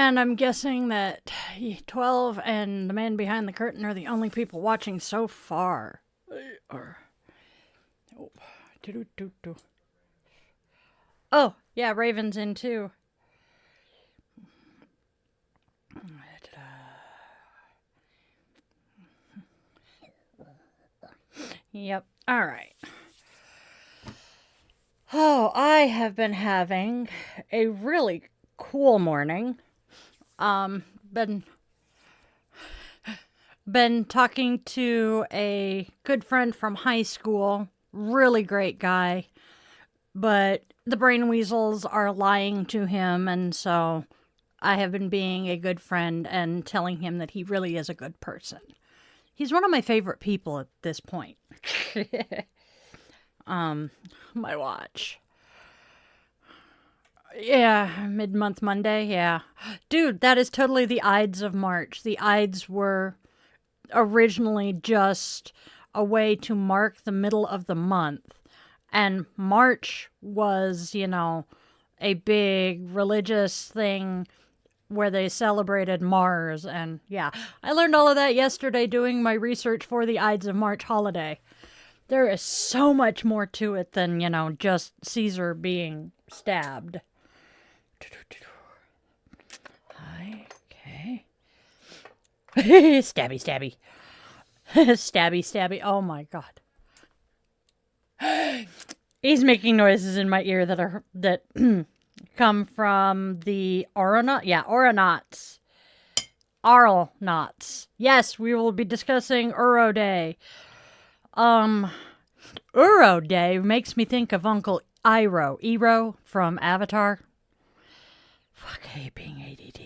And I'm guessing that 12 and the man behind the curtain are the only people watching so far. Oh, yeah, Raven's in too. Yep. All right. Oh, I have been having a really cool morning. Been talking to a good friend from high school. Really great guy. But the brain weasels are lying to him, and so I have been being a good friend and telling him that he really is a good person. He's one of my favorite people at this point. My watch. Yeah, mid-month Monday, yeah. Dude, that is totally the Ides of March. The Ides were originally just a way to mark the middle of the month. And March was, a big religious thing where they celebrated Mars. And yeah, I learned all of that yesterday doing my research for the Ides of March holiday. There is so much more to it than, just Caesar being stabbed. Okay. Stabby, stabby. Stabby, stabby. Oh my god. He's making noises in my ear that come from the aeronauts. Aeronauts. Yes, we will be discussing Uro Day. Uro Day makes me think of Uncle Iroh from Avatar. Fuck, I hate being ADD.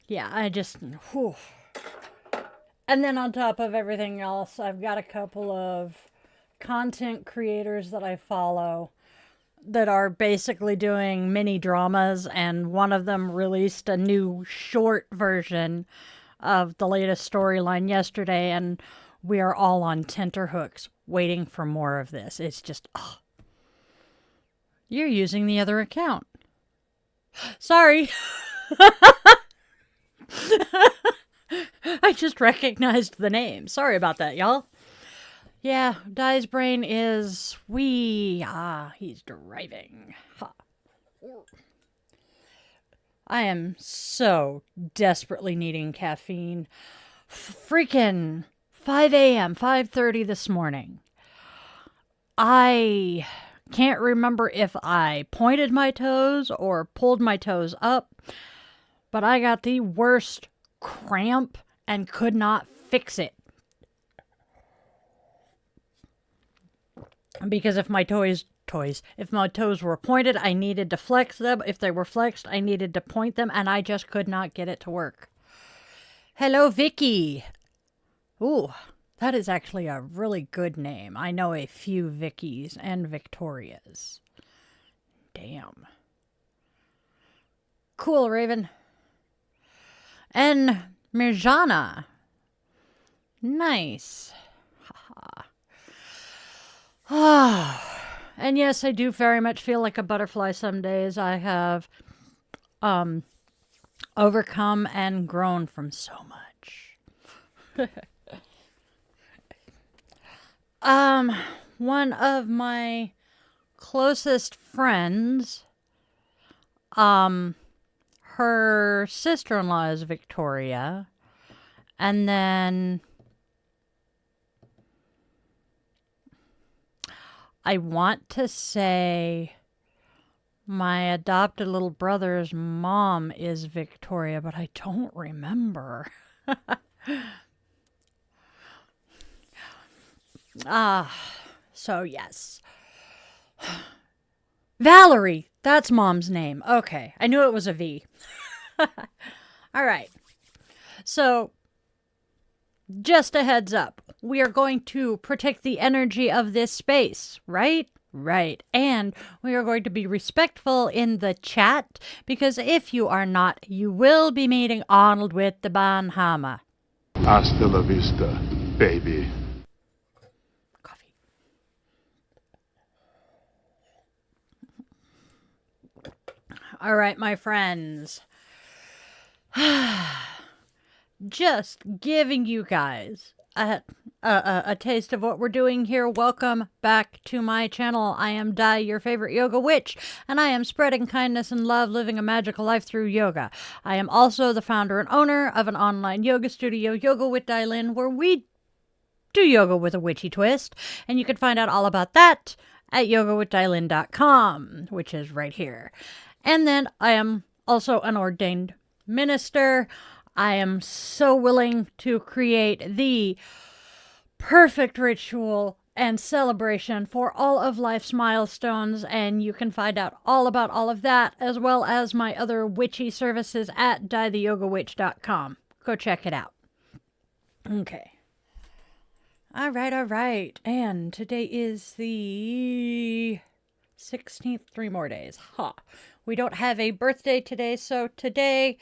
Yeah, I just, whew. And then on top of everything else, I've got a couple of content creators that I follow that are basically doing mini dramas, and one of them released a new short version of the latest storyline yesterday, and we are all on tenterhooks waiting for more of this. It's just, oh. You're using the other account. Sorry. I just recognized the name. Sorry about that, y'all. Yeah, Dai's brain is he's driving. Ha. I am so desperately needing caffeine. Freaking 5 a.m., 5:30 this morning. I can't remember if I pointed my toes or pulled my toes up, but I got the worst cramp and could not fix it. Because if my toes were pointed, I needed to flex them. If they were flexed, I needed to point them, and I just could not get it to work. Hello, Vicky. Ooh, that is actually a really good name. I know a few Vickies and Victorias. Damn. Cool, Raven. And Mirjana. Nice. And yes, I do very much feel like a butterfly some days. I have overcome and grown from so much. One of my closest friends, her sister-in-law is Victoria, and then I want to say my adopted little brother's mom is Victoria, but I don't remember. So yes. Valerie, that's mom's name. Okay, I knew it was a V. All right. So, just a heads up. We are going to protect the energy of this space, right? Right. And we are going to be respectful in the chat, because if you are not, you will be meeting Arnold with the Banhammer. Hasta la vista, baby. Coffee. All right, my friends. Just giving you guys a taste of what we're doing here. Welcome back to my channel. I am Dai, your favorite yoga witch, and I am spreading kindness and love, living a magical life through yoga. I am also the founder and owner of an online yoga studio, Yoga with Dailin, where we do yoga with a witchy twist, and you can find out all about that at yogawithdailin.com, which is right here. And then I am also an ordained minister. I am so willing to create the perfect ritual and celebration for all of life's milestones, and you can find out all about all of that, as well as my other witchy services at dietheyogawitch.com. Go check it out. Okay. All right. And today is the 16th, 3 more days. We don't have a birthday today, so today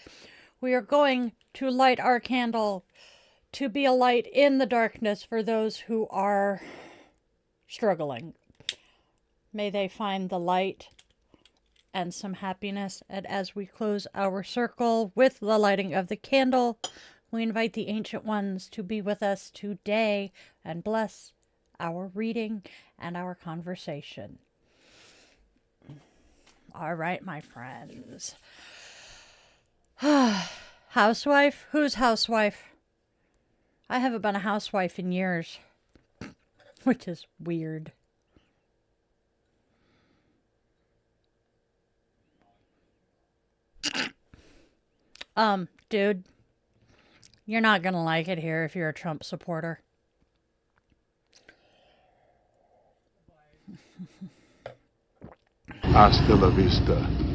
we are going to light our candle to be a light in the darkness for those who are struggling. May they find the light and some happiness. And as we close our circle with the lighting of the candle, we invite the ancient ones to be with us today and bless our reading and our conversation. All right, my friends. Housewife? Who's housewife? I haven't been a housewife in years, which is weird. Dude, you're not gonna like it here if you're a Trump supporter. Hasta la vista,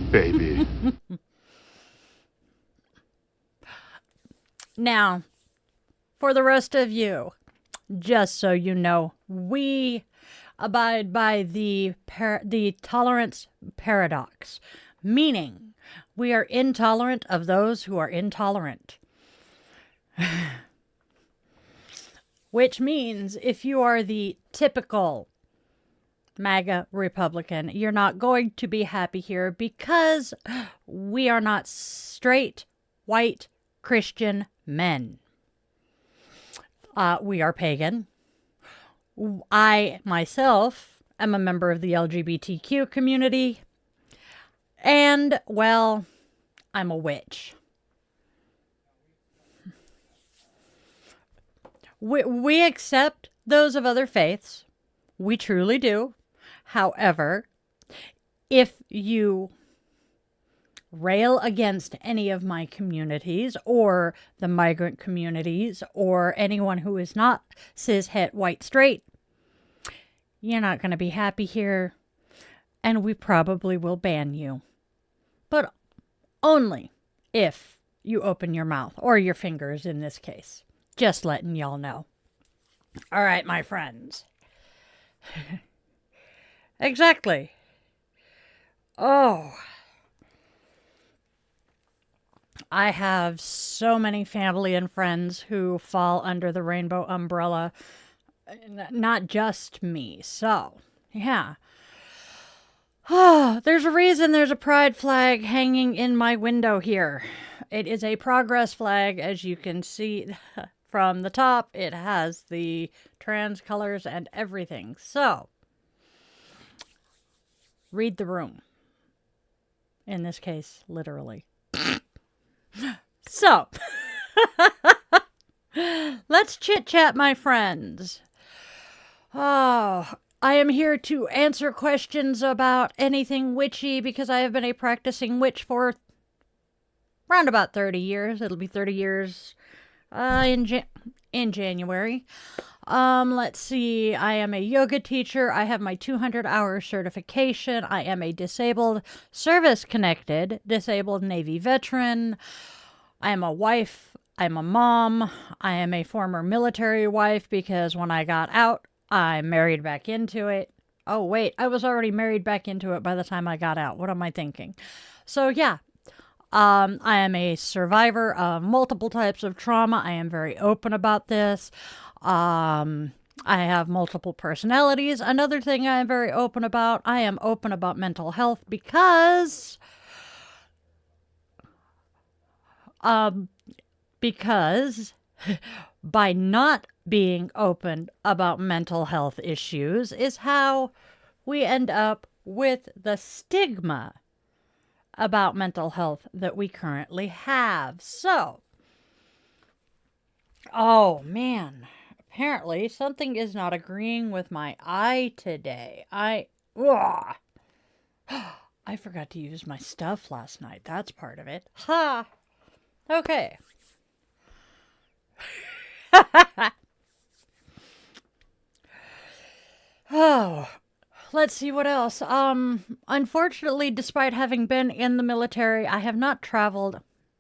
baby. Now, for the rest of you, just so you know, we abide by the tolerance paradox, meaning we are intolerant of those who are intolerant. Which means if you are the typical MAGA Republican, you're not going to be happy here because we are not straight, white, Christian men. We are pagan. I, myself, am a member of the LGBTQ community. And, well, I'm a witch. We accept those of other faiths. We truly do. However, if you rail against any of my communities or the migrant communities or anyone who is not cis-het, white, straight, you're not going to be happy here, and we probably will ban you. But only if you open your mouth, or your fingers in this case. Just letting y'all know. All right, my friends. Exactly. Oh. I have so many family and friends who fall under the rainbow umbrella. Not just me. So, yeah. Oh, there's a reason there's a pride flag hanging in my window here. It is a progress flag, as you can see from the top. It has the trans colors and everything. So, read the room. In this case, literally. So, let's chit-chat, my friends. Oh, I am here to answer questions about anything witchy because I have been a practicing witch for around about 30 years. It'll be 30 years in January. Let's see. I am a yoga teacher. I have my 200-hour certification. I am a disabled, service-connected, disabled Navy veteran. I am a wife. I'm a mom. I am a former military wife because when I got out, I married back into it. Oh, wait. I was already married back into it by the time I got out. What am I thinking? So, yeah. I am a survivor of multiple types of trauma. I am very open about this. I have multiple personalities. Another thing I am very open about, I am open about mental health because Because by not being open about mental health issues is how we end up with the stigma about mental health that we currently have. So, oh man, apparently something is not agreeing with my eye today. Ugh. I forgot to use my stuff last night. That's part of it. Ha! Okay. Oh, let's see what else. Unfortunately, despite having been in the military, I have not traveled.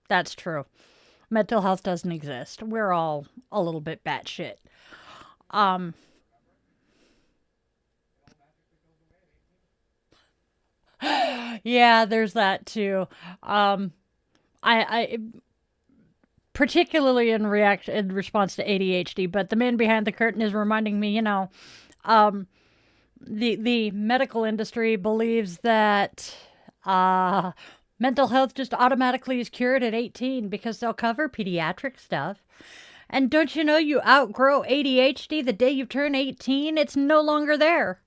That's true. Mental health doesn't exist. We're all a little bit batshit. Um, yeah, there's that too. I particularly in response to ADHD, but the man behind the curtain is reminding me, um, the medical industry believes that mental health just automatically is cured at 18 because they'll cover pediatric stuff. And don't you know you outgrow ADHD the day you turn 18? It's no longer there.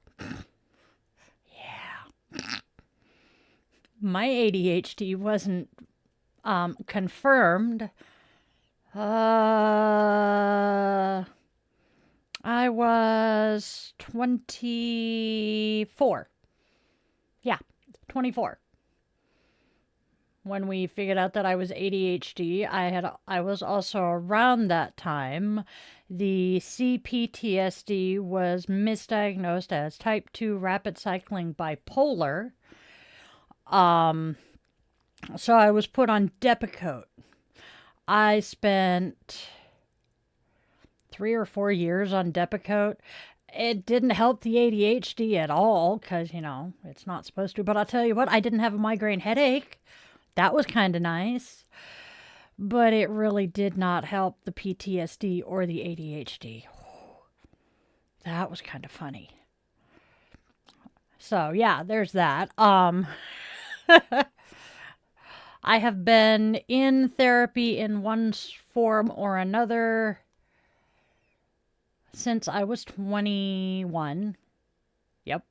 Yeah. My ADHD wasn't confirmed. I was 24. Yeah, 24. When we figured out that I was ADHD, I was also around that time. The CPTSD was misdiagnosed as type 2 rapid cycling bipolar. So I was put on Depakote. I spent 3 or 4 years on Depakote. It didn't help the ADHD at all because, it's not supposed to. But I'll tell you what, I didn't have a migraine headache. That was kind of nice. But it really did not help the PTSD or the ADHD. That was kind of funny. So, yeah, there's that. I have been in therapy in one form or another since I was 21. Yep,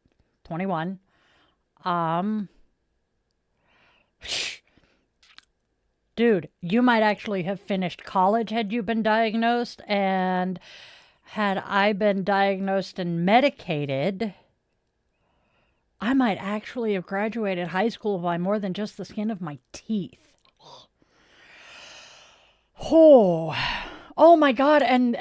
21. Dude, you might actually have finished college had you been diagnosed, and had I been diagnosed and medicated, I might actually have graduated high school by more than just the skin of my teeth. Oh my God, and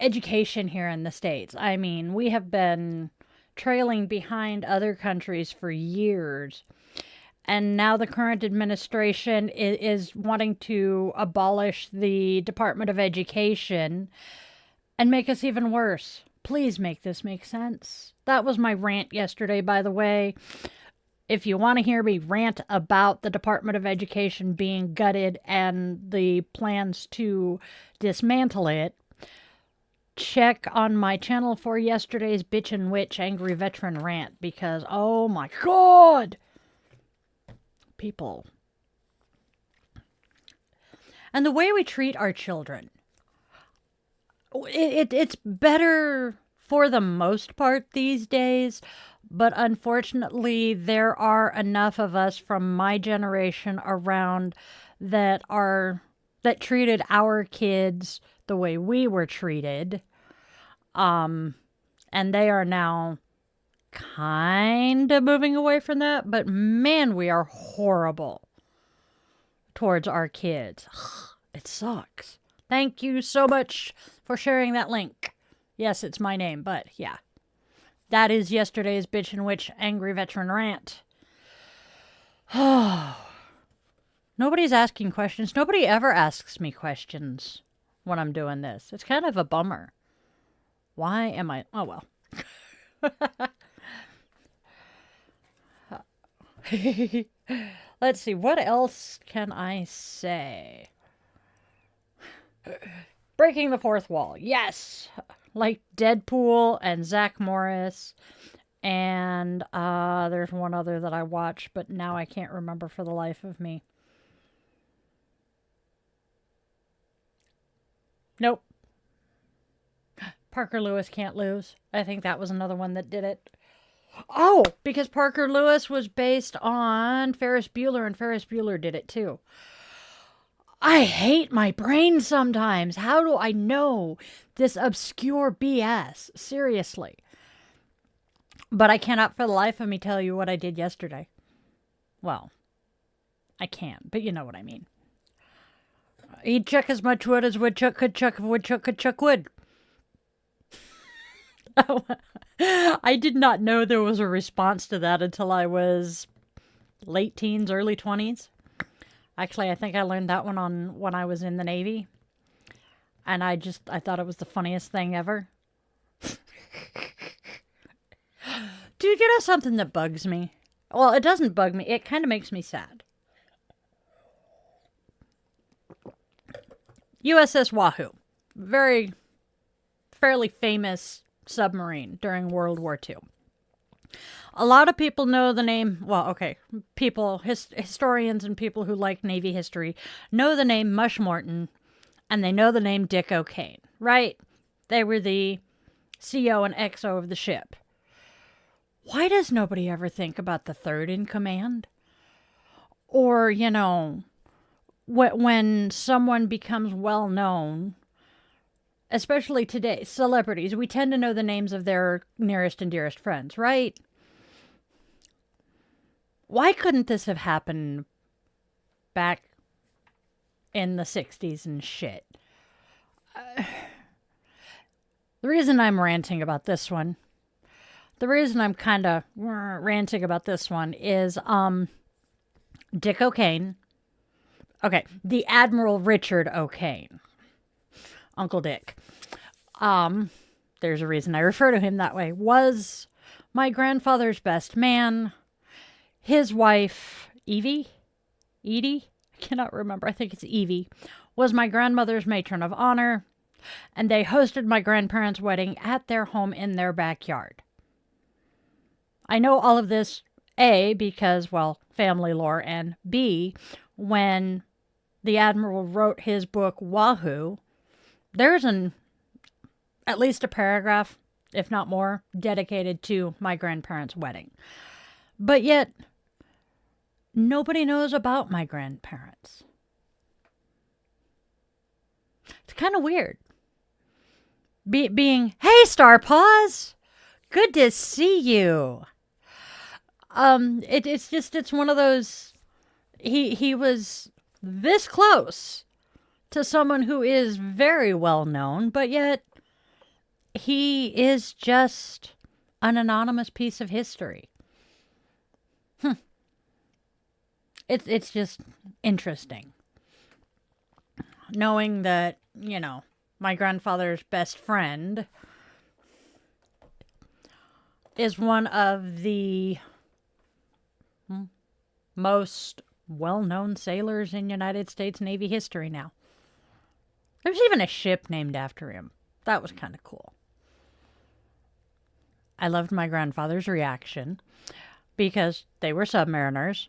education here in the States. I mean, we have been trailing behind other countries for years. And now the current administration is wanting to abolish the Department of Education and make us even worse. Please make this make sense. That was my rant yesterday, by the way. If you want to hear me rant about the Department of Education being gutted and the plans to dismantle it, check on my channel for yesterday's Bitch and Witch Angry Veteran rant because, oh my God! People. And the way we treat our children. It's better for the most part these days, but unfortunately there are enough of us from my generation around that treated our kids the way we were treated. And they are now kind of moving away from that, but man, we are horrible towards our kids. It sucks. Thank you so much for sharing that link. Yes, it's my name, but yeah. That is yesterday's Bitch and Witch Angry Veteran rant. Nobody's asking questions. Nobody ever asks me questions when I'm doing this. It's kind of a bummer. Why am I... Oh, well. Let's see. What else can I say? Breaking the fourth wall. Yes. Like Deadpool and Zach Morris. And there's one other that I watched, but now I can't remember for the life of me. Nope. Parker Lewis can't lose. I think that was another one that did it. Oh, because Parker Lewis was based on Ferris Bueller, and Ferris Bueller did it too. I hate my brain sometimes. How do I know this obscure BS? Seriously. But I cannot for the life of me tell you what I did yesterday. Well, I can't, but you know what I mean. He'd chuck as much wood as woodchuck could chuck if woodchuck could chuck wood. I did not know there was a response to that until I was late teens, early 20s. Actually, I think I learned that one when I was in the Navy. And I thought it was the funniest thing ever. Dude, you know something that bugs me? Well, it doesn't bug me. It kind of makes me sad. USS Wahoo. Fairly famous submarine during World War II. A lot of people know the name, well, okay, historians and people who like Navy history know the name Mush Morton, and they know the name Dick O'Kane, right? They were the CO and XO of the ship. Why does nobody ever think about the third in command? Or, you know, when someone becomes well known, especially today, celebrities, we tend to know the names of their nearest and dearest friends, right? Why couldn't this have happened back in the 60s and shit? The reason I'm ranting about this one, the reason I'm kind of ranting about this one is Dick O'Kane. Okay, the Admiral Richard O'Kane. Uncle Dick. There's a reason I refer to him that way. Was my grandfather's best man. His wife, Edie? I cannot remember. I think it's Evie. Was my grandmother's matron of honor. And they hosted my grandparents' wedding at their home in their backyard. I know all of this, A, because, well, family lore, and B, when the Admiral wrote his book, Wahoo, there's at least a paragraph, if not more, dedicated to my grandparents' wedding. But yet, nobody knows about my grandparents. It's kind of weird. Being, hey, Starpaws! Good to see you. It's one of those, he was this close to someone who is very well known, but yet he is just an anonymous piece of history. It's just interesting. Knowing that, you know, my grandfather's best friend is one of the most well-known sailors in United States Navy history now. There's even a ship named after him. That was kind of cool. I loved my grandfather's reaction because they were submariners.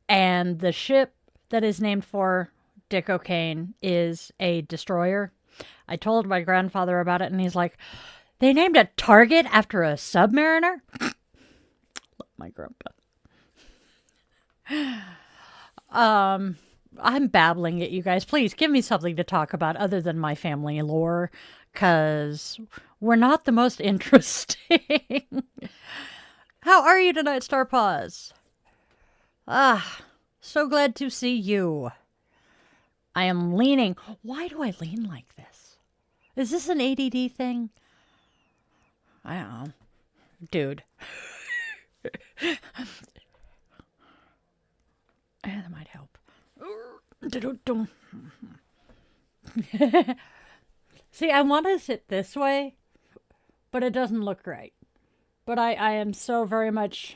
And the ship that is named for Dick O'Kane is a destroyer. I told my grandfather about it, and he's like, they named a target after a submariner? Love my grandpa. I'm babbling at you guys. Please give me something to talk about other than my family lore, because we're not the most interesting. How are you tonight, Starpaws? So glad to see you. I am leaning. Why do I lean like this? Is this an ADD thing? I don't know. Dude. That might help. See, I want to sit this way, but it doesn't look right. But I am so very much...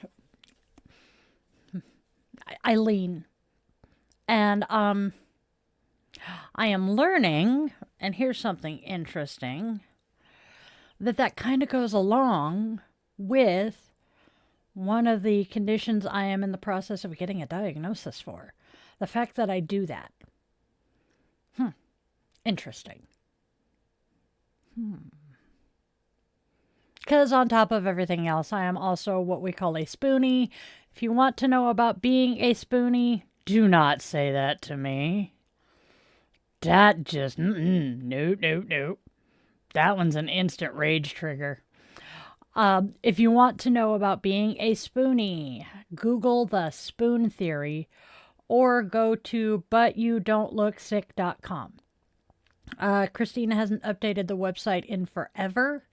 I lean. And I am learning, and here's something interesting, that kind of goes along with one of the conditions I am in the process of getting a diagnosis for. The fact that I do that. Interesting. Because on top of everything else, I am also what we call a spoonie. If you want to know about being a spoonie, do not say that to me. That just, nope. That one's an instant rage trigger. If you want to know about being a spoonie, Google the spoon theory or go to butyouDon'tLookSick.com. Christina hasn't updated the website in forever,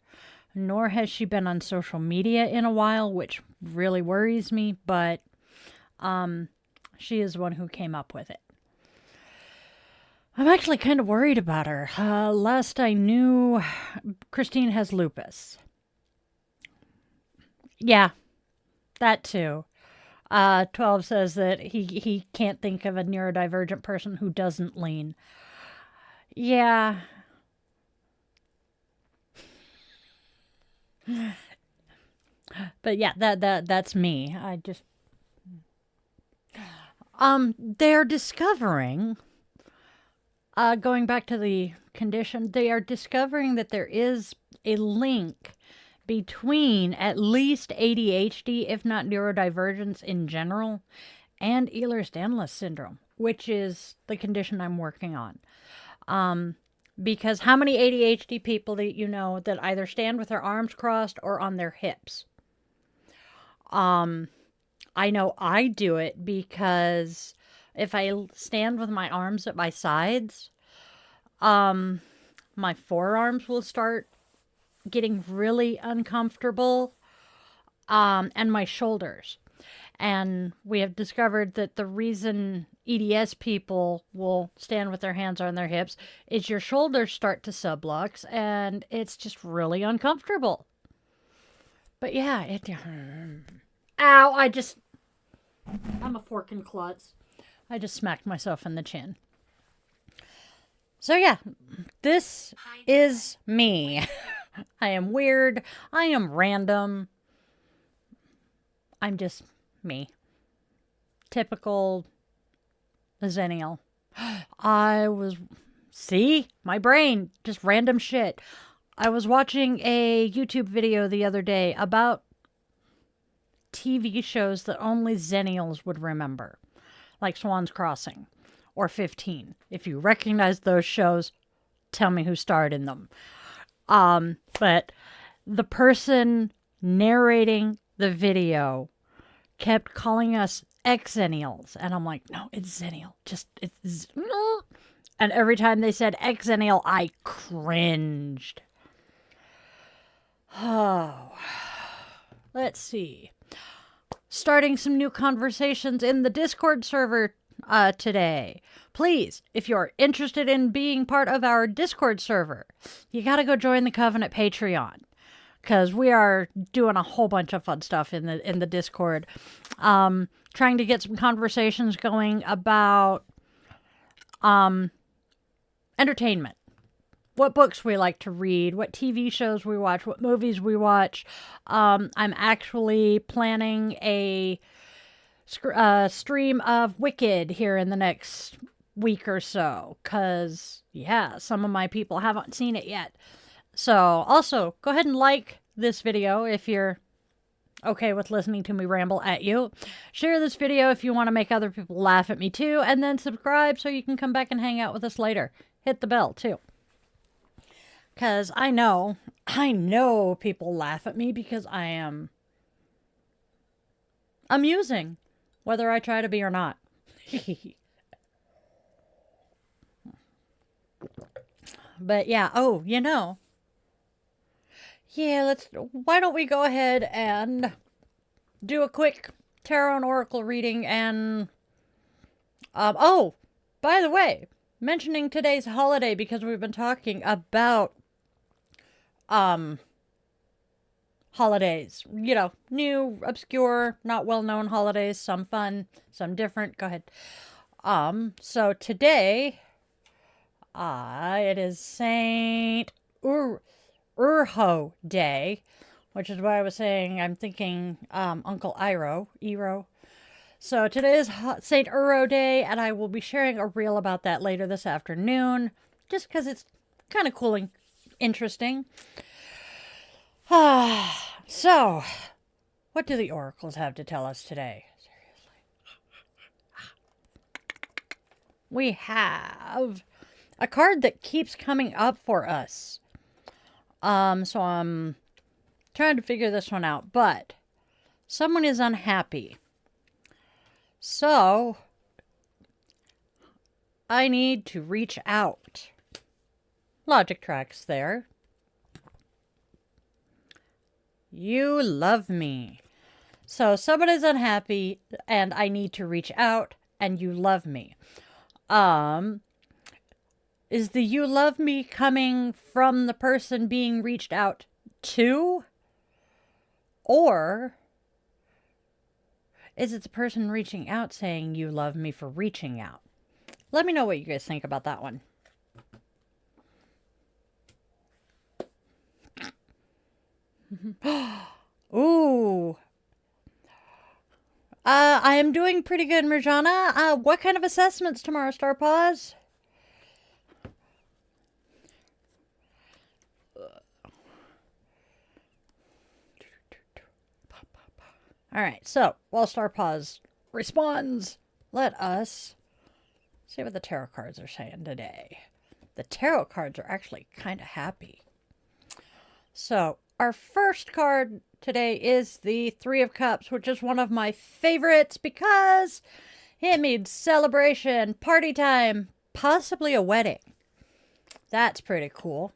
nor has she been on social media in a while, which really worries me, but she is the one who came up with it. I'm actually kind of worried about her. Last I knew, Christine has lupus. Yeah, that too. 12 says that he can't think of a neurodivergent person who doesn't lean. Yeah. But yeah, that's me. I just they're discovering going back to the condition, they are discovering that there is a link between at least ADHD, if not neurodivergence in general, and Ehlers-Danlos syndrome, which is the condition I'm working on. Because how many ADHD people do you know that either stand with their arms crossed or on their hips? I know I do it because if I stand with my arms at my sides, my forearms will start getting really uncomfortable, and my shoulders. And we have discovered that the reason EDS people will stand with their hands on their hips is your shoulders start to sublux, and it's just really uncomfortable. But yeah, ow, I'm a fork and klutz. I just smacked myself in the chin. So yeah, this is me. I am weird. I am random. I'm just me. Typical Zennial. See? My brain. Just random shit. I was watching a YouTube video the other day about TV shows that only Zennials would remember. Like Swan's Crossing or 15. If you recognize those shows, tell me who starred in them. But the person narrating the video kept calling us Xennials. And I'm like, no, it's Zennial. And every time they said Xennial, I cringed. Oh, let's see. Starting some new conversations in the Discord server today. Please, if you're interested in being part of our Discord server, you got to go join the Covenant Patreon, because we are doing a whole bunch of fun stuff in the Discord. Trying to get some conversations going about entertainment. What books we like to read, what TV shows we watch, what movies we watch. I'm actually planning a stream of Wicked here in the next week or so, because, yeah, some of my people haven't seen it yet. So, also, go ahead and like this video if you're okay with listening to me ramble at you. Share this video if you want to make other people laugh at me too, and then subscribe so you can come back and hang out with us later. Hit the bell too. Because I know people laugh at me because I am amusing, whether I try to be or not. But yeah, why don't we go ahead and do a quick tarot and oracle reading and, by the way, mentioning today's holiday because we've been talking about holidays, new, obscure, not well-known holidays, some fun, some different. Go ahead. So today, it is Saint Urho Day, which is why I was saying I'm thinking Uncle Ero. So today is Saint Urho Day, and I will be sharing a reel about that later this afternoon, just because it's kind of interesting. So, what do the oracles have to tell us today? Seriously. We have a card that keeps coming up for us. So I'm trying to figure this one out, but someone is unhappy. So I need to reach out. Logic tracks there. You love me. So somebody's unhappy and I need to reach out and you love me. Is the you love me coming from the person being reached out to? Or is it the person reaching out saying you love me for reaching out? Let me know what you guys think about that one. Ooh. I am doing pretty good, Mirjana. What kind of assessments tomorrow, Star Paws? All right, so while Star Paws responds, let us see what the tarot cards are saying today. The tarot cards are actually kind of happy. So our first card today is the Three of Cups, which is one of my favorites because it means celebration, party time, possibly a wedding. That's pretty cool.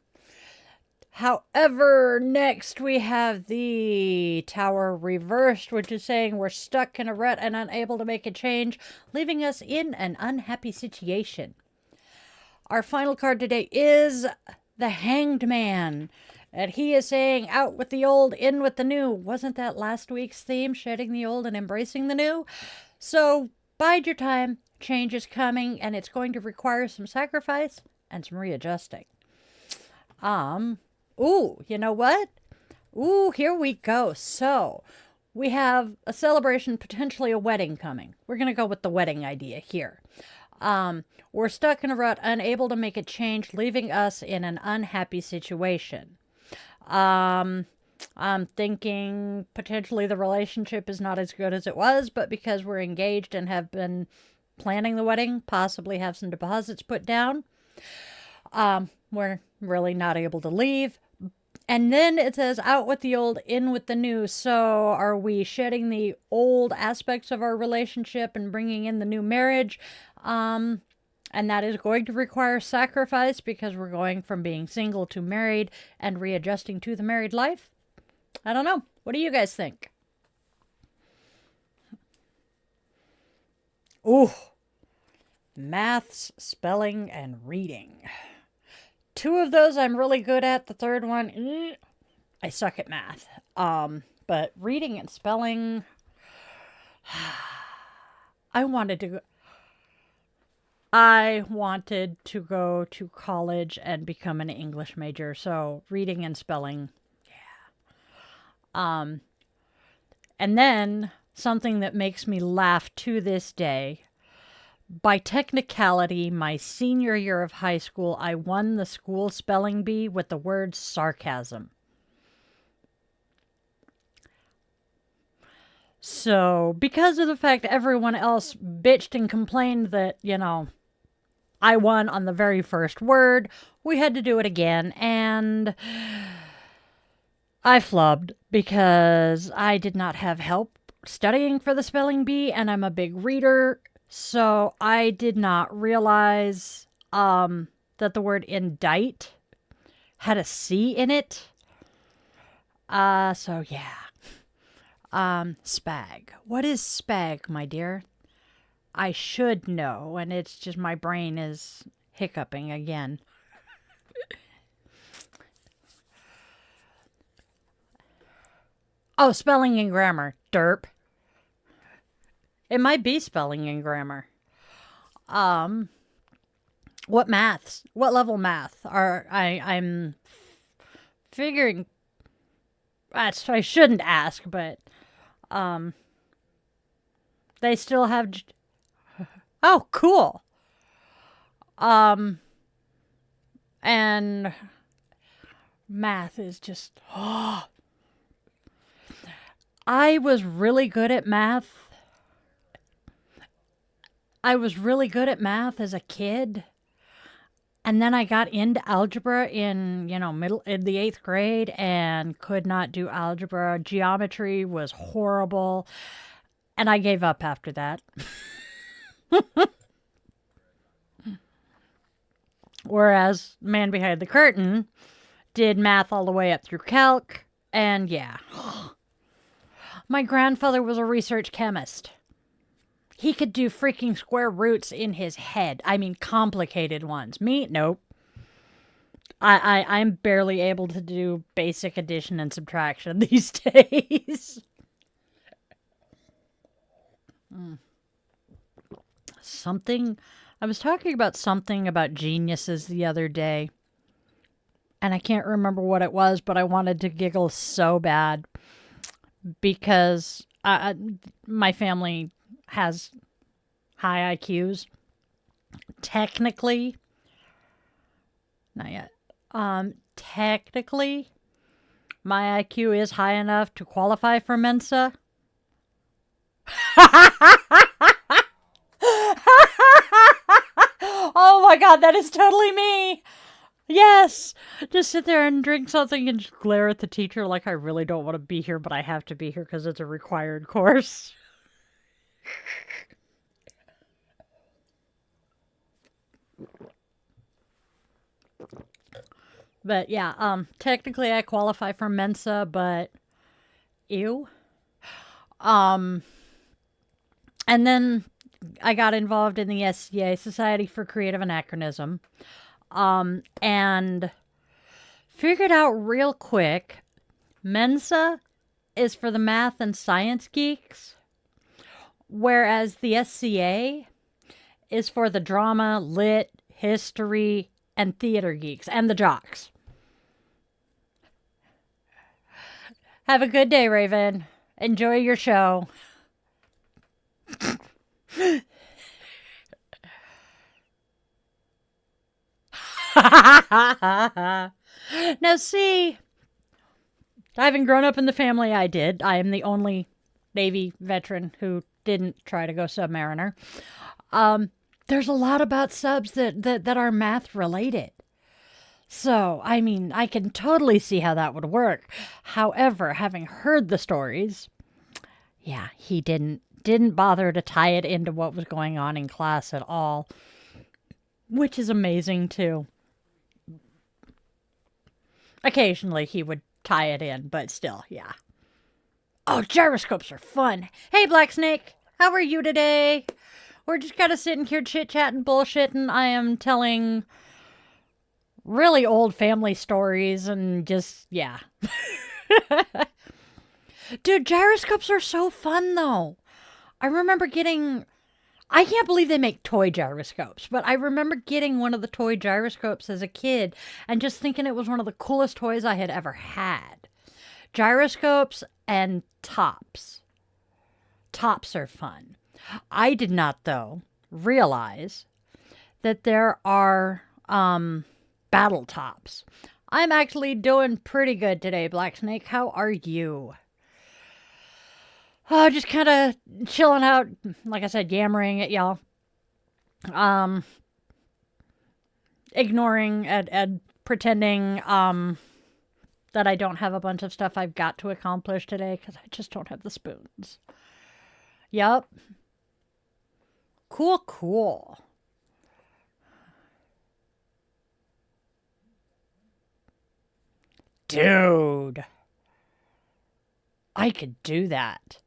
However, next we have the Tower reversed, which is saying we're stuck in a rut and unable to make a change, leaving us in an unhappy situation. Our final card today is the Hanged Man. And he is saying, out with the old, in with the new. Wasn't that last week's theme, shedding the old and embracing the new? So, bide your time. Change is coming, and it's going to require some sacrifice and some readjusting. Ooh, you know what? Ooh, here we go. So, we have a celebration, potentially a wedding coming. We're going to go with the wedding idea here. We're stuck in a rut, unable to make a change, leaving us in an unhappy situation. I'm thinking potentially the relationship is not as good as it was, but because we're engaged and have been planning the wedding, possibly have some deposits put down, we're really not able to leave. And then it says out with the old, in with the new. So are we shedding the old aspects of our relationship and bringing in the new marriage? And that is going to require sacrifice because we're going from being single to married and readjusting to the married life. I don't know. What do you guys think? Ooh. Maths, spelling, and reading. Two of those I'm really good at. The third one, I suck at math. But reading and spelling, I wanted to go to college and become an English major. So reading and spelling, yeah. And then something that makes me laugh to this day. By technicality, my senior year of high school, I won the school spelling bee with the word sarcasm. So, because of the fact everyone else bitched and complained that, I won on the very first word, we had to do it again, and I flubbed because I did not have help studying for the spelling bee, and I'm a big reader. So I did not realize that the word indict had a C in it. So yeah. Spag. What is spag, my dear? I should know, and it's just my brain is hiccuping again. Oh, spelling and grammar. Derp. It might be spelling and grammar. What maths? What level math are I'm figuring? I shouldn't ask, but they still have. Oh, cool. And Math is just... I was really good at math. I was really good at math as a kid. And then I got into algebra in, in the 8th grade and could not do algebra. Geometry was horrible. And I gave up after that. Whereas Man Behind the Curtain did math all the way up through calc. And yeah. My grandfather was a research chemist. He could do freaking square roots in his head. I mean, complicated ones. Me, nope. I'm barely able to do basic addition and subtraction these days. I was talking about something about geniuses the other day. And I can't remember what it was, but I wanted to giggle so bad. Because my family has high IQs. Technically, not yet. Technically, my IQ is high enough to qualify for Mensa. Oh my God, that is totally me. Yes. Just sit there and drink something and just glare at the teacher like I really don't want to be here, but I have to be here because it's a required course. But yeah, technically I qualify for Mensa, but ew. And then I got involved in the SCA, Society for Creative Anachronism, and figured out real quick, Mensa is for the math and science geeks, whereas the SCA is for the drama, lit, history, and theater geeks, and the jocks. Have a good day, Raven. Enjoy your show. Now see, having grown up in the family I did, I am the only Navy veteran who didn't try to go submariner. There's a lot about subs that are math related. So, I mean, I can totally see how that would work. However, having heard the stories, yeah, he didn't bother to tie it into what was going on in class at all, which is amazing too. Occasionally he would tie it in, but still, yeah. Oh, gyroscopes are fun. Hey, Black Snake, how are you today? We're just kind of sitting here chit-chatting, bullshitting. I am telling really old family stories and just, yeah. Dude, gyroscopes are so fun, though. I remember getting... I can't believe they make toy gyroscopes, but I remember getting one of the toy gyroscopes as a kid and just thinking it was one of the coolest toys I had ever had. Gyroscopes and tops. Tops are fun. I did not, though, realize that there are battle tops. I'm actually doing pretty good today, Black Snake. How are you? Oh, just kind of chilling out, like I said, yammering at y'all. Ignoring and pretending that I don't have a bunch of stuff I've got to accomplish today because I just don't have the spoons. Yup. Cool, cool. Dude. I could do that.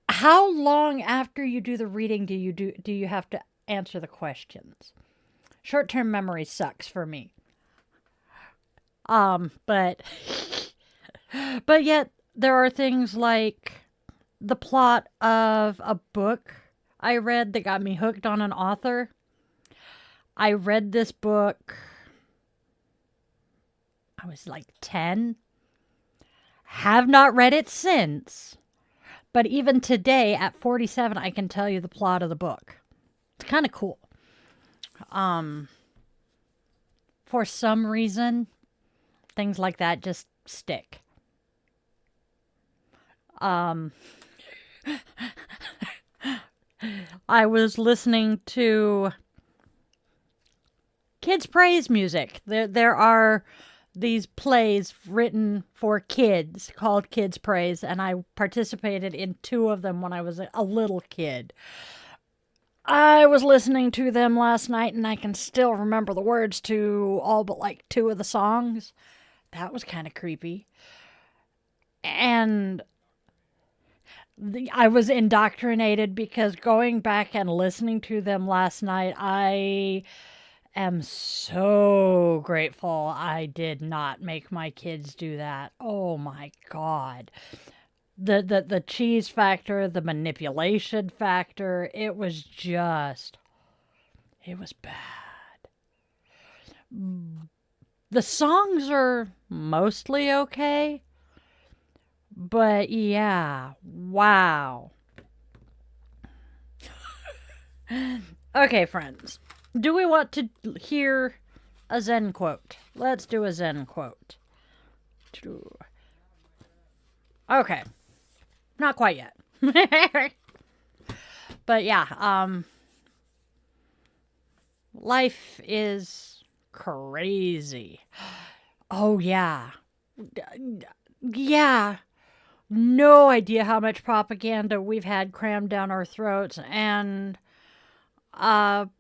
How long after you do the reading do you have to answer the questions? Short-term memory sucks for me. But yet there are things like the plot of a book I read that got me hooked on an author. I read this book, I was like 10. Have not read it since. But even today, at 47, I can tell you the plot of the book. It's kind of cool. for some reason, things like that just stick. I was listening to kids' praise music. There are these plays written for kids called Kids Praise, and I participated in 2 of them when I was a little kid. I was listening to them last night, and I can still remember the words to all but like 2 of the songs. That was kind of creepy. And I was indoctrinated because going back and listening to them last night, I am so grateful I did not make my kids do that. Oh my God. The cheese factor, the manipulation factor, it was bad. The songs are mostly okay, but yeah, wow. Okay, friends, do we want to hear a Zen quote? Let's do a Zen quote. Okay. Not quite yet. But yeah, life is crazy. Oh yeah. Yeah. No idea how much propaganda we've had crammed down our throats, and turn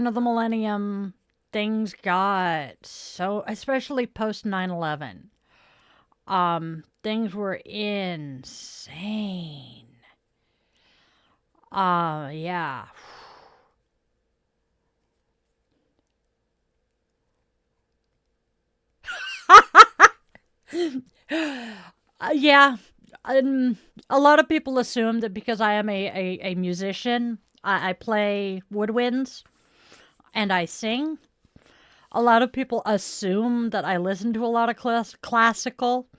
of the millennium, things got so, especially post 9/11. Things were insane. Yeah. Yeah. A lot of people assume that because I am a musician, I play woodwinds and I sing. A lot of people assume that I listen to a lot of classical,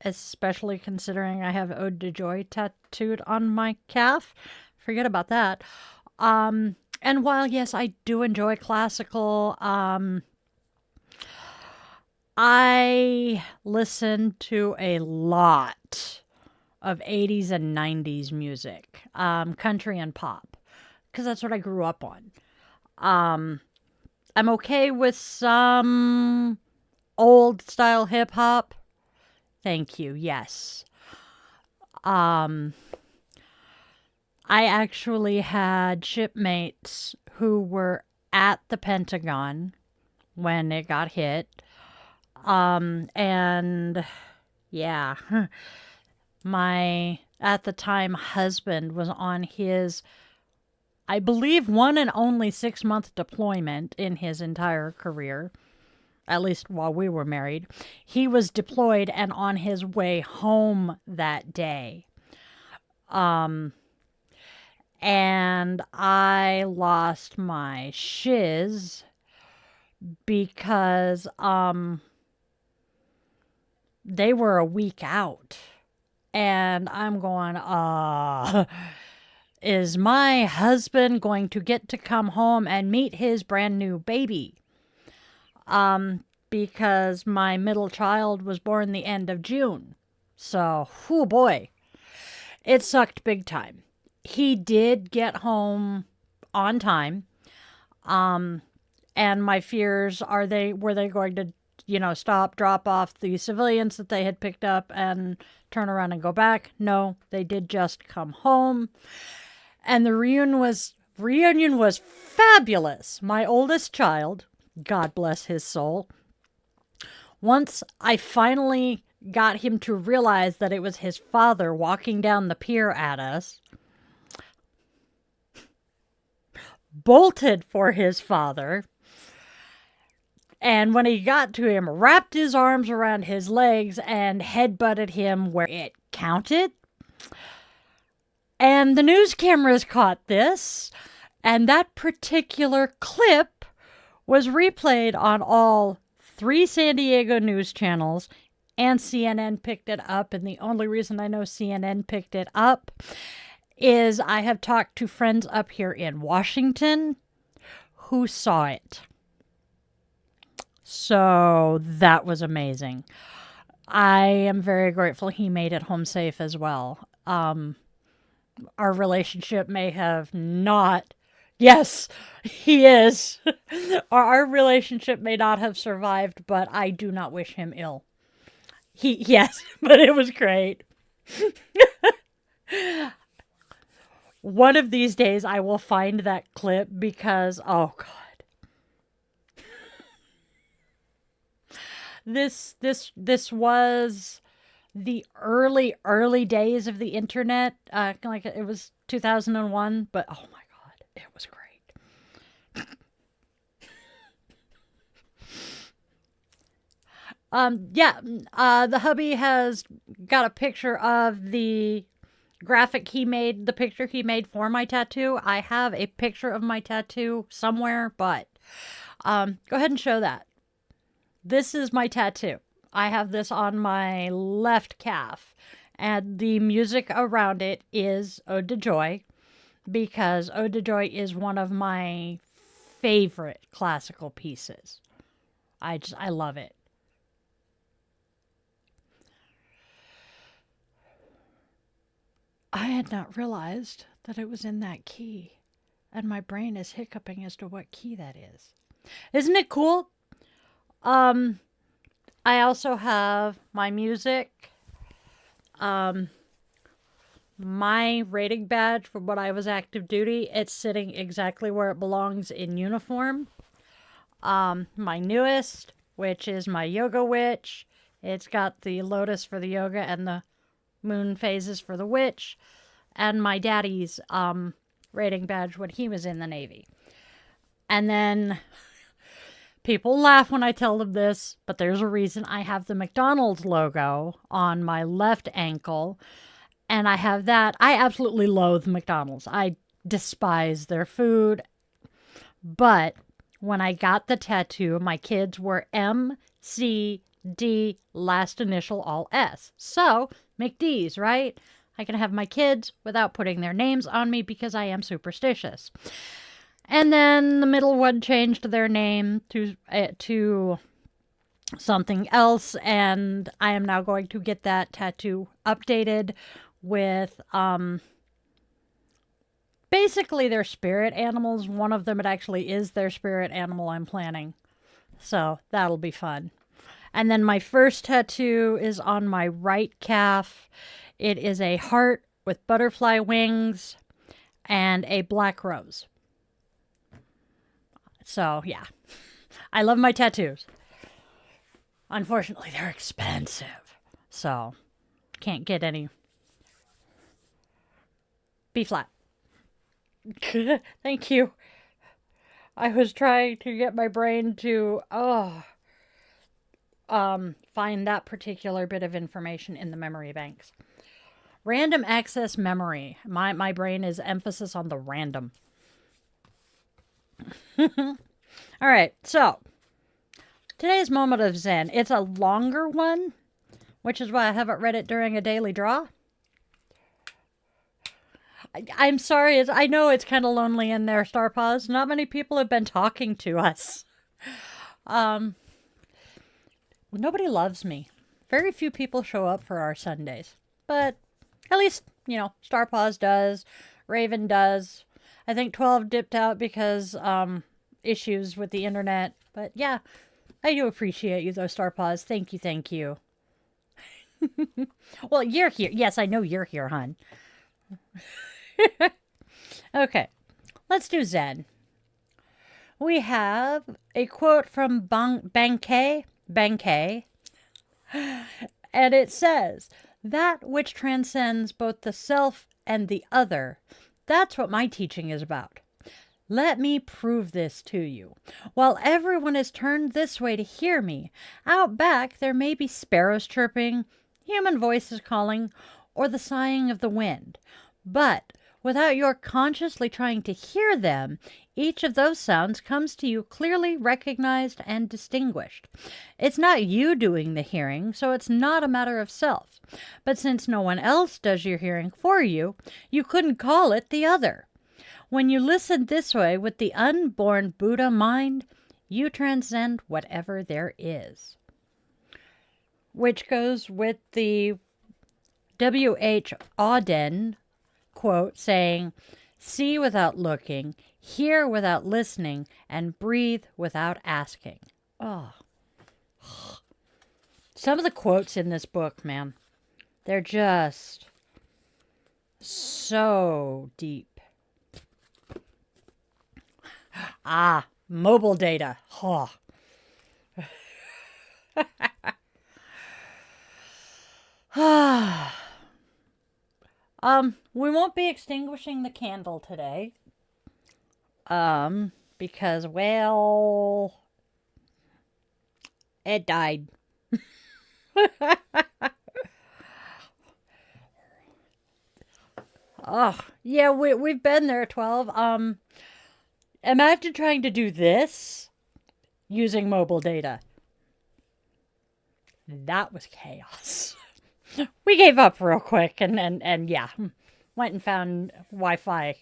especially considering I have Ode to Joy tattooed on my calf. Forget about that. And while, yes, I do enjoy classical, I listen to a lot of 80s and 90s music, country and pop, because that's what I grew up on. I'm okay with some old style hip hop. Thank you. Yes. I actually had shipmates who were at the Pentagon when it got hit. And yeah, my at the time husband was on his, I believe, 1 and only 6-month deployment in his entire career, at least while we were married. He was deployed and on his way home that day. And I lost my shiz because they were a week out. And I'm going, is my husband going to get to come home and meet his brand new baby? Because my middle child was born the end of June. So, whoo boy, it sucked big time. He did get home on time. And my fears are were they going to, stop, drop off the civilians that they had picked up and turn around and go back? No, they did just come home. And the reunion was fabulous. My oldest child, God bless his soul, once I finally got him to realize that it was his father walking down the pier at us, bolted for his father, and when he got to him, wrapped his arms around his legs and headbutted him where it counted. And the news cameras caught this, and that particular clip was replayed on all 3 San Diego news channels, and CNN picked it up. And the only reason I know CNN picked it up is I have talked to friends up here in Washington who saw it. So that was amazing. I am very grateful he made it home safe as well. Our relationship may have not. Yes, he is. Our relationship may not have survived, but I do not wish him ill. Yes, but it was great. One of these days I will find that clip because, oh God. This was the early days of the internet. Like it was 2001, but oh my God, it was great. The hubby has got a picture of the graphic he made, the picture he made for my tattoo. I have a picture of my tattoo somewhere, but go ahead and show that. This is my tattoo. I have this on my left calf, and the music around it is Ode to Joy, because Ode to Joy is one of my favorite classical pieces. I love it. I had not realized that it was in that key, and my brain is hiccuping as to what key that is. Isn't it cool? I also have my music, my rating badge for when I was active duty. It's sitting exactly where it belongs in uniform. My newest, which is my yoga witch. It's got the lotus for the yoga and the moon phases for the witch. And my daddy's rating badge when he was in the Navy. And then people laugh when I tell them this, but there's a reason I have the McDonald's logo on my left ankle. And I have that. I absolutely loathe McDonald's. I despise their food. But when I got the tattoo, my kids were M, C, D, last initial all S. So, McD's, right? I can have my kids without putting their names on me because I am superstitious. And then the middle one changed their name to something else, and I am now going to get that tattoo updated with basically their spirit animals. One of them, it actually is their spirit animal I'm planning. So that'll be fun. And then my first tattoo is on my right calf. It is a heart with butterfly wings and a black rose. So, yeah. I love my tattoos. Unfortunately, they're expensive. So, can't get any. B flat. Thank you. I was trying to get my brain to, find that particular bit of information in the memory banks. Random access memory. My brain is emphasis on the random. All right, so today's moment of Zen. It's a longer one, which is why I haven't read it during a daily draw. I'm sorry, I know it's kind of lonely in there, Star Paws. Not many people have been talking to us. Nobody loves me. Very few people show up for our Sundays. But at least, Star Paws does. Raven does. I think 12 dipped out because issues with the internet. But yeah, I do appreciate you though, Star Paws. Thank you, thank you. Well, you're here. Yes, I know you're here, hon. Okay, let's do Zen. We have a quote from Bankei, and it says, "That which transcends both the self and the other, that's what my teaching is about. Let me prove this to you. While everyone is turned this way to hear me, out back there may be sparrows chirping, human voices calling, or the sighing of the wind. But without your consciously trying to hear them, each of those sounds comes to you clearly recognized and distinguished. It's not you doing the hearing, so it's not a matter of self. But since no one else does your hearing for you, you couldn't call it the other. When you listen this way with the unborn Buddha mind, You transcend whatever there is. Which goes with the W.H. Auden quote saying, see without looking, hear without listening, and breathe without asking. Oh. Some of the quotes in this book, man, they're just so deep. Mobile data. Oh. We won't be extinguishing the candle today. Because, well, it died. Oh, yeah, we've been there, 12. Imagine trying to do this using mobile data. That was chaos. We gave up real quick and yeah, went and found Wi-Fi.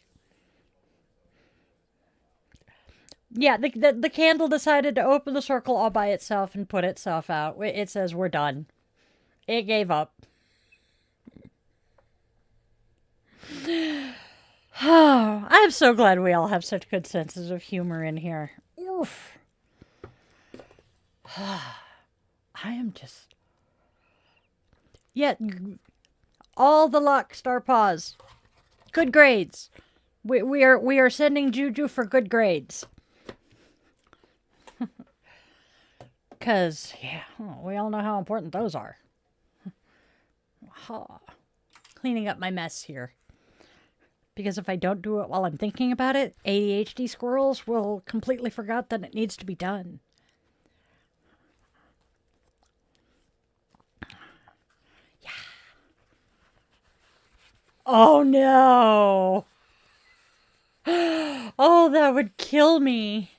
Yeah, the candle decided to open the circle all by itself and put itself out. It says we're done. It gave up. Oh, I'm so glad we all have such good senses of humor in here. Oof. I am just... Yeah, all the luck, Star Paws. Good grades. We are sending Juju for good grades. Because, yeah, we all know how important those are. Cleaning up my mess here. Because if I don't do it while I'm thinking about it, ADHD squirrels will completely forget that it needs to be done. Yeah. Oh, no. Oh, that would kill me.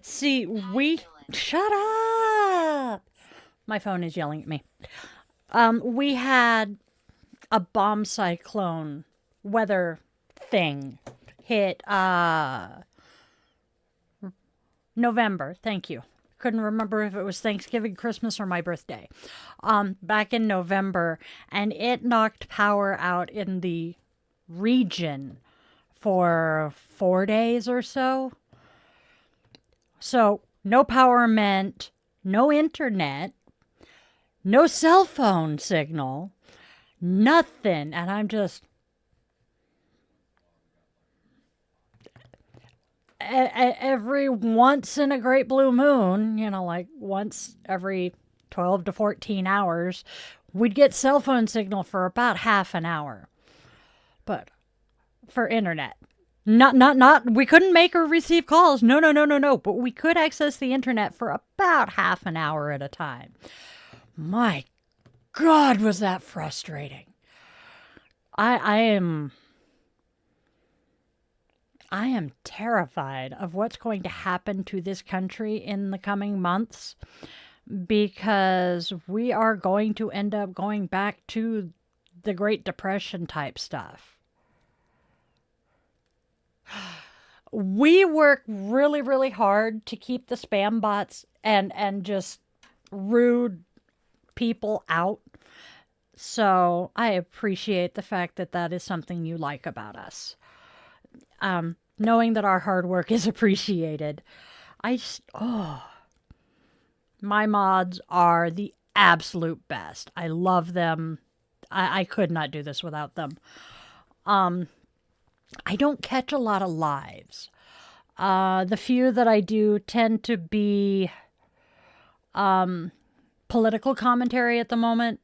See, Shut up! My phone is yelling at me. We had a bomb cyclone weather thing hit November. Thank you. Couldn't remember if it was Thanksgiving, Christmas, or my birthday. Back in November, and it knocked power out in the region for 4 days or so. So, no power meant no internet, no cell phone signal, nothing. And I'm just... every once in a great blue moon, like once every 12 to 14 hours, we'd get cell phone signal for about half an hour. But for internet. Not, we couldn't make or receive calls. No. But we could access the internet for about half an hour at a time. My God, was that frustrating. I am terrified of what's going to happen to this country in the coming months, because we are going to end up going back to the Great Depression type stuff. We work really, really hard to keep the spam bots and just rude people out. So I appreciate the fact that that is something you like about us. Knowing that our hard work is appreciated. My mods are the absolute best. I love them. I could not do this without them. I don't catch a lot of lives. The few that I do tend to be political commentary at the moment.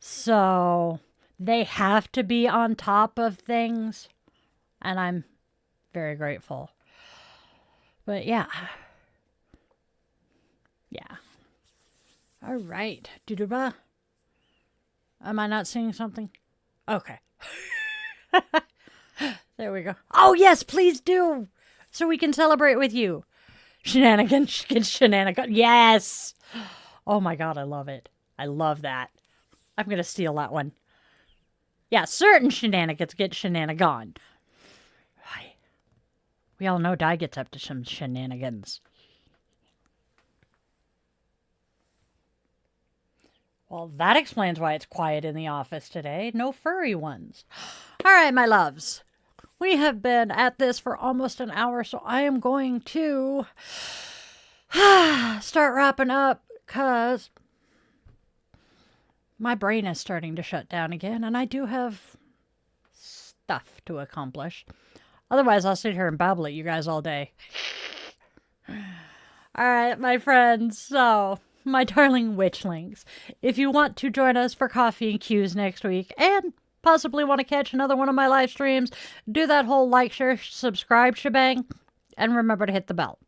So they have to be on top of things. And I'm very grateful. But yeah. Yeah. All right. Duduba. Am I not seeing something? Okay. There we go. Oh, yes, please do. So we can celebrate with you. Shenanigans. Yes. Oh, my God. I love it. I love that. I'm going to steal that one. Yeah, certain shenanigans get shenanigan. We all know Di gets up to some shenanigans. Well, that explains why it's quiet in the office today. No furry ones. All right, my loves. We have been at this for almost an hour, so I am going to start wrapping up because my brain is starting to shut down again, and I do have stuff to accomplish. Otherwise, I'll sit here and babble at you guys all day. All right, my friends. So, my darling witchlings, if you want to join us for Coffee and Cues next week and possibly want to catch another one of my live streams, do that whole like, share, subscribe shebang, and remember to hit the bell.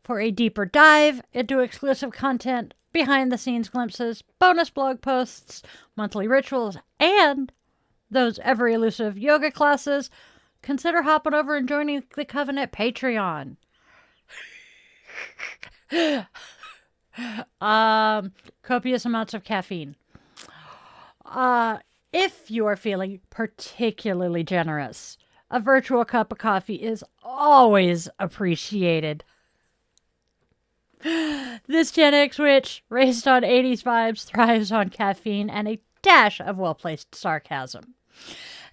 For a deeper dive into exclusive content, behind-the-scenes glimpses, bonus blog posts, monthly rituals, and those ever-elusive yoga classes, consider hopping over and joining the Covenant Patreon. Copious amounts of caffeine. If you are feeling particularly generous, a virtual cup of coffee is always appreciated. This Gen X witch, raised on 80s vibes, thrives on caffeine and a dash of well-placed sarcasm.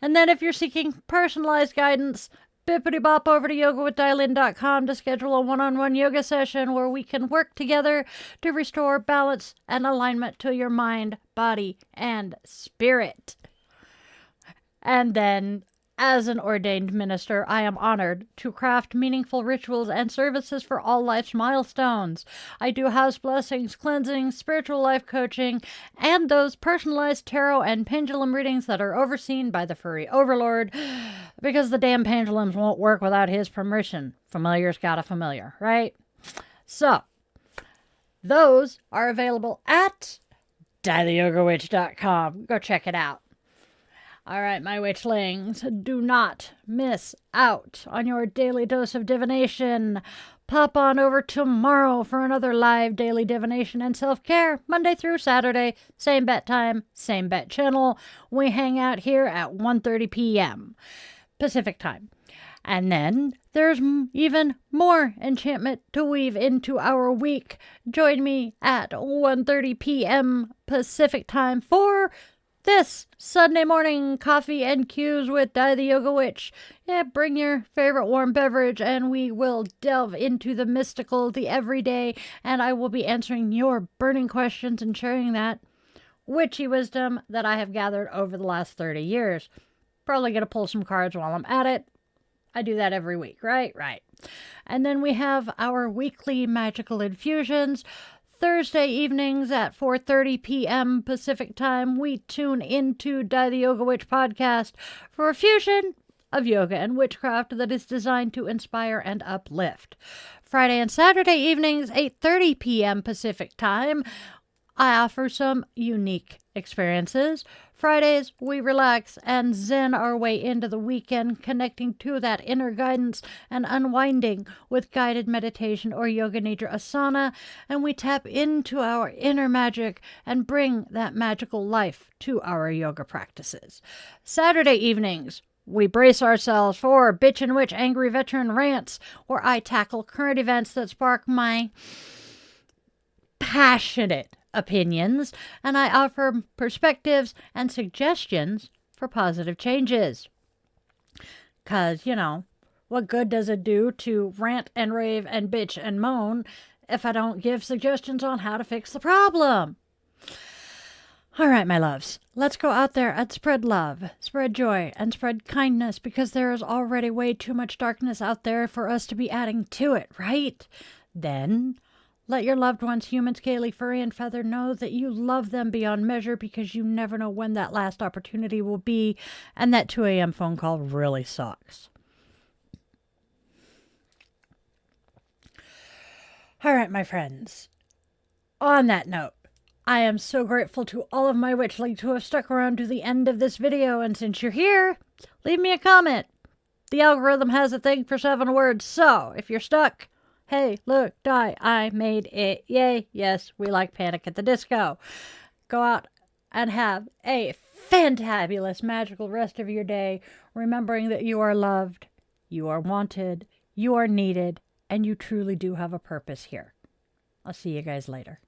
And then if you're seeking personalized guidance, bippity-bop over to yogawithdylin.com to schedule a one-on-one yoga session where we can work together to restore balance and alignment to your mind, body, and spirit. And then, as an ordained minister, I am honored to craft meaningful rituals and services for all life's milestones. I do house blessings, cleansings, spiritual life coaching, and those personalized tarot and pendulum readings that are overseen by the furry overlord, because the damn pendulums won't work without his permission. Familiar's got a familiar, right? So, those are available at dietheyogawitch.com. Go check it out. All right, my witchlings, do not miss out on your daily dose of divination. Pop on over tomorrow for another live daily divination and self-care, Monday through Saturday, same bet time, same bet channel. We hang out here at 1:30 p.m. Pacific time. And then there's even more enchantment to weave into our week. Join me at 1:30 p.m. Pacific time for this Sunday morning Coffee and Cues with Di the Yoga Witch. Yeah, bring your favorite warm beverage and we will delve into the mystical, the everyday, and I will be answering your burning questions and sharing that witchy wisdom that I have gathered over the last 30 years. Probably going to pull some cards while I'm at it. I do that every week, right? Right. And then we have our weekly magical infusions. Thursday evenings at 4:30 p.m. Pacific time, we tune into Di the Yoga Witch podcast for a fusion of yoga and witchcraft that is designed to inspire and uplift. Friday and Saturday evenings, 8:30 p.m. Pacific time, I offer some unique experiences. Fridays, we relax and zen our way into the weekend, connecting to that inner guidance and unwinding with guided meditation or yoga nidra asana, and we tap into our inner magic and bring that magical life to our yoga practices. Saturday evenings, we brace ourselves for Bitch and Witch Angry Veteran Rants, where I tackle current events that spark my passionate opinions, and I offer perspectives and suggestions for positive changes. Because, what good does it do to rant and rave and bitch and moan if I don't give suggestions on how to fix the problem? All right, my loves, let's go out there and spread love, spread joy, and spread kindness, because there is already way too much darkness out there for us to be adding to it, right? Then let your loved ones, human, scaly, furry, and feather, know that you love them beyond measure, because you never know when that last opportunity will be, and that 2 a.m. phone call really sucks. All right, my friends. On that note, I am so grateful to all of my witchlings who have stuck around to the end of this video, and since you're here, leave me a comment. The algorithm has a thing for 7 words, so if you're stuck, hey, look, Di, I made it. Yay. Yes, we like Panic at the Disco. Go out and have a fantabulous, magical rest of your day, remembering that you are loved, you are wanted, You are needed, and you truly do have a purpose here. I'll see you guys later.